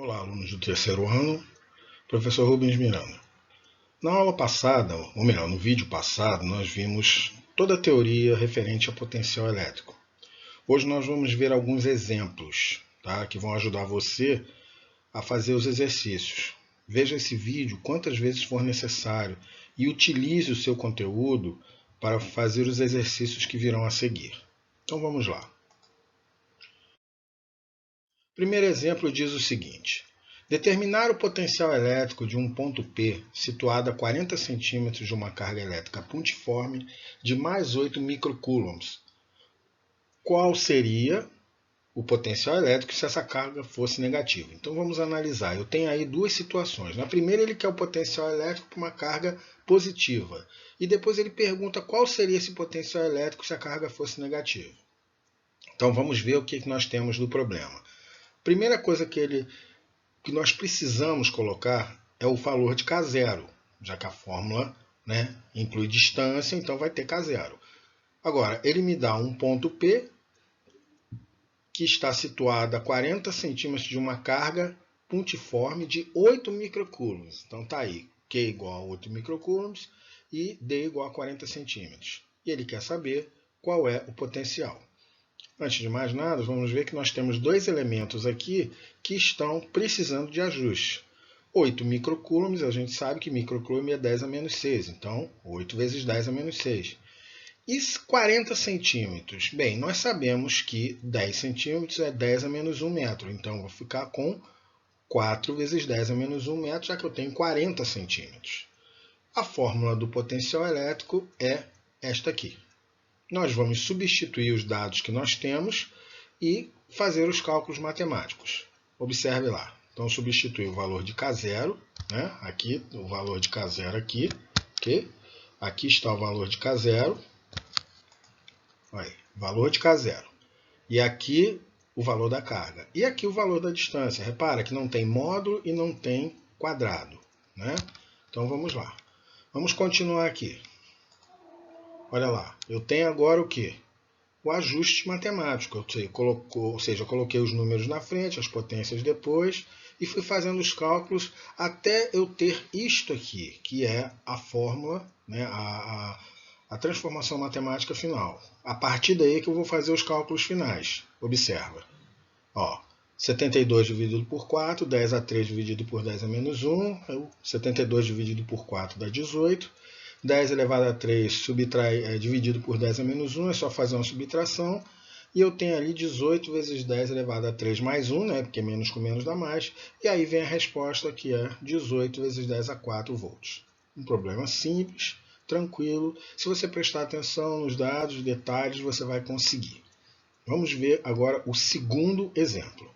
Olá, alunos do terceiro ano, professor Rubens Miranda. Na aula passada, ou melhor, no vídeo passado, nós vimos toda a teoria referente a potencial elétrico. Hoje nós vamos ver alguns exemplos, tá, que vão ajudar você a fazer os exercícios. Veja esse vídeo quantas vezes for necessário e utilize o seu conteúdo para fazer os exercícios que virão a seguir. Então vamos lá. O primeiro exemplo diz o seguinte: determinar o potencial elétrico de um ponto P situado a 40 cm de uma carga elétrica pontiforme de mais 8 microcoulombs. Qual seria o potencial elétrico se essa carga fosse negativa? Então vamos analisar. Eu tenho aí duas situações. Na primeira ele quer o potencial elétrico para uma carga positiva. E depois ele pergunta qual seria esse potencial elétrico se a carga fosse negativa. Então vamos ver o que nós temos do problema. Primeira coisa que nós precisamos colocar é o valor de K0, já que a fórmula, inclui distância, então vai ter K0. Agora, ele me dá um ponto P que está situado a 40 centímetros de uma carga pontiforme de 8 microcoulombs. Então está aí, Q igual a 8 microcoulombs e D igual a 40 centímetros. E ele quer saber qual é o potencial. Antes de mais nada, vamos ver que nós temos dois elementos aqui que estão precisando de ajuste. 8 microcoulombs, a gente sabe que microcoulomb é 10 a menos 6, então 8 vezes 10 a menos 6. E 40 centímetros? Bem, nós sabemos que 10 centímetros é 10 a menos 1 metro, então eu vou ficar com 4 vezes 10 a menos 1 metro, já que eu tenho 40 centímetros. A fórmula do potencial elétrico é esta aqui. Nós vamos substituir os dados que nós temos e fazer os cálculos matemáticos. Observe lá. Então, substituir o valor de K0, aqui, o valor de K0 aqui, ok? Aqui está o valor de K0. Aí, valor de K0. E aqui o valor da carga. E aqui o valor da distância. Repara que não tem módulo e não tem quadrado, Então, vamos lá. Vamos continuar aqui. Olha lá, eu tenho agora o quê? O ajuste matemático, ou seja, eu coloquei os números na frente, as potências depois, e fui fazendo os cálculos até eu ter isto aqui, que é a fórmula, a transformação matemática final. A partir daí que eu vou fazer os cálculos finais. Observa. 72 dividido por 4, 10 a 3 dividido por 10 a menos 1, 72 dividido por 4 dá 18. 10 elevado a 3 dividido por 10 a menos 1, é só fazer uma subtração. E eu tenho ali 18 vezes 10 elevado a 3 mais 1, porque menos com menos dá mais. E aí vem a resposta, que é 18 vezes 10 a 4 volts. Um problema simples, tranquilo. Se você prestar atenção nos dados, detalhes, você vai conseguir. Vamos ver agora o segundo exemplo.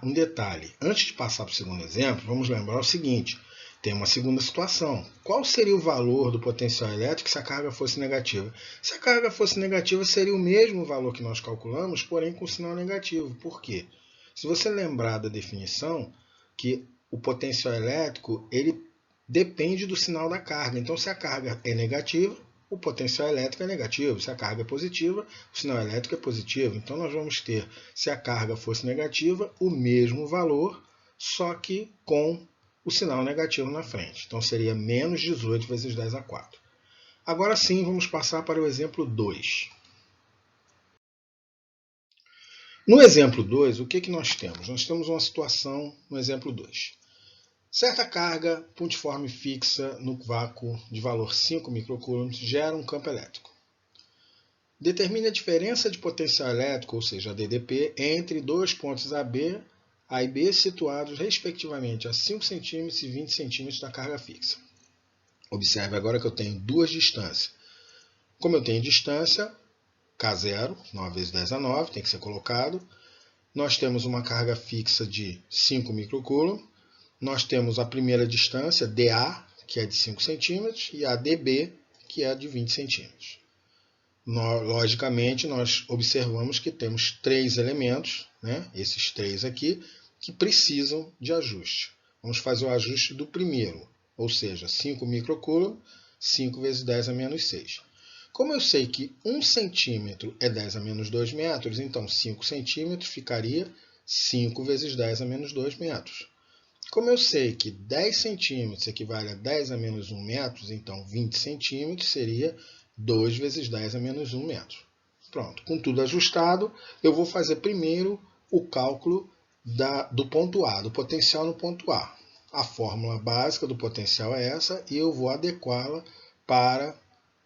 Um detalhe. Antes de passar para o segundo exemplo, vamos lembrar o seguinte. Tem uma segunda situação. Qual seria o valor do potencial elétrico se a carga fosse negativa? Se a carga fosse negativa, seria o mesmo valor que nós calculamos, porém com sinal negativo. Por quê? Se você lembrar da definição, que o potencial elétrico ele depende do sinal da carga. Então, se a carga é negativa, o potencial elétrico é negativo. Se a carga é positiva, o sinal elétrico é positivo. Então, nós vamos ter, se a carga fosse negativa, o mesmo valor, só que com o sinal negativo na frente. Então, seria menos 18 vezes 10 a 4. Agora sim, vamos passar para o exemplo 2. No exemplo 2, o que nós temos? Nós temos uma situação no exemplo 2. Certa carga pontiforme fixa no vácuo de valor 5 microcoulombs gera um campo elétrico. Determine a diferença de potencial elétrico, ou seja, a DDP, entre dois pontos A e B situados respectivamente a 5 cm e 20 cm da carga fixa. Observe agora que eu tenho duas distâncias. Como eu tenho distância, K0, 9 vezes 10 a 9, tem que ser colocado. Nós temos uma carga fixa de 5 microcoulomb. Nós temos a primeira distância, dA, que é de 5 cm, e a dB, que é de 20 cm. Logicamente, nós observamos que temos três elementos, esses três aqui, que precisam de ajuste. Vamos fazer o ajuste do primeiro, ou seja, 5 microcoulomb, 5 vezes 10 a menos 6. Como eu sei que 1 centímetro é 10 a menos 2 metros, então 5 centímetros ficaria 5 vezes 10 a menos 2 metros. Como eu sei que 10 centímetros equivale a 10 a menos 1 metros, então 20 centímetros seria 2 vezes 10 a menos 1 metro. Pronto, com tudo ajustado, eu vou fazer primeiro o cálculo do ponto A, do potencial no ponto A. A fórmula básica do potencial é essa e eu vou adequá-la para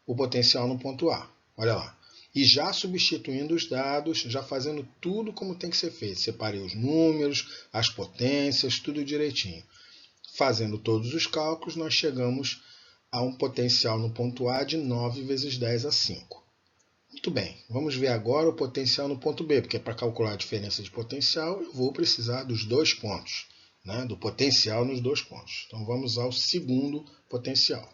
o potencial no ponto A. Olha lá. E já substituindo os dados, já fazendo tudo como tem que ser feito. Separei os números, as potências, tudo direitinho. Fazendo todos os cálculos, nós chegamos a um potencial no ponto A de 9 vezes 10 a 5. Muito bem, vamos ver agora o potencial no ponto B, porque para calcular a diferença de potencial, eu vou precisar dos dois pontos, né? Do potencial nos dois pontos. Então vamos ao segundo potencial.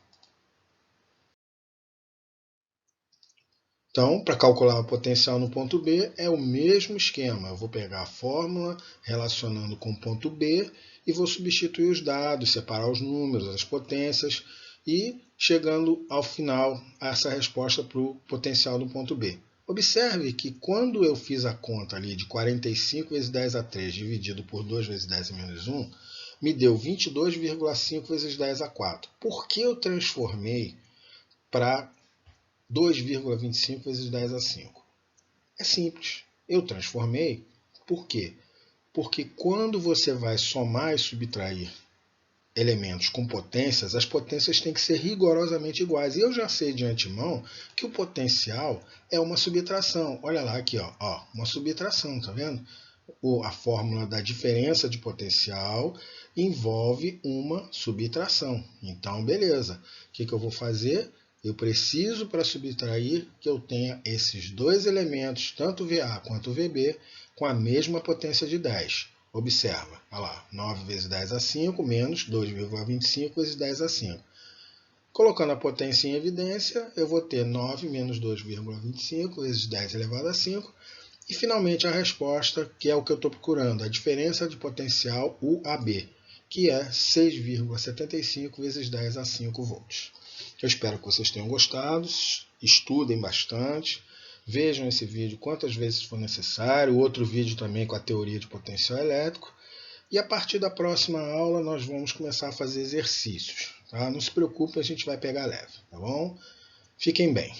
Então, para calcular o potencial no ponto B, é o mesmo esquema. Eu vou pegar a fórmula relacionando com o ponto B e vou substituir os dados, separar os números, as potências e chegando ao final a essa resposta para o potencial do ponto B. Observe que quando eu fiz a conta ali de 45 vezes 10 a 3 dividido por 2 vezes 10 a menos 1, me deu 22,5 vezes 10 a 4. Por que eu transformei para 2,25 vezes 10 a 5. É simples. Eu transformei. Por quê? Porque quando você vai somar e subtrair elementos com potências, as potências têm que ser rigorosamente iguais. E eu já sei de antemão que o potencial é uma subtração. Olha lá aqui, ó, uma subtração, tá vendo? A fórmula da diferença de potencial envolve uma subtração. Então, beleza. O que eu vou fazer? Eu preciso, para subtrair, que eu tenha esses dois elementos, tanto VA quanto VB, com a mesma potência de 10. Observa, olha lá, 9 vezes 10 a 5 menos 2,25 vezes 10 a 5. Colocando a potência em evidência, eu vou ter 9 menos 2,25 vezes 10 elevado a 5. E, finalmente, a resposta, que é o que eu estou procurando, a diferença de potencial UAB, que é 6,75 vezes 10 a 5 volts. Eu espero que vocês tenham gostado, estudem bastante, vejam esse vídeo quantas vezes for necessário, outro vídeo também com a teoria de potencial elétrico, e a partir da próxima aula nós vamos começar a fazer exercícios. Tá? Não se preocupe, a gente vai pegar leve, tá bom? Fiquem bem.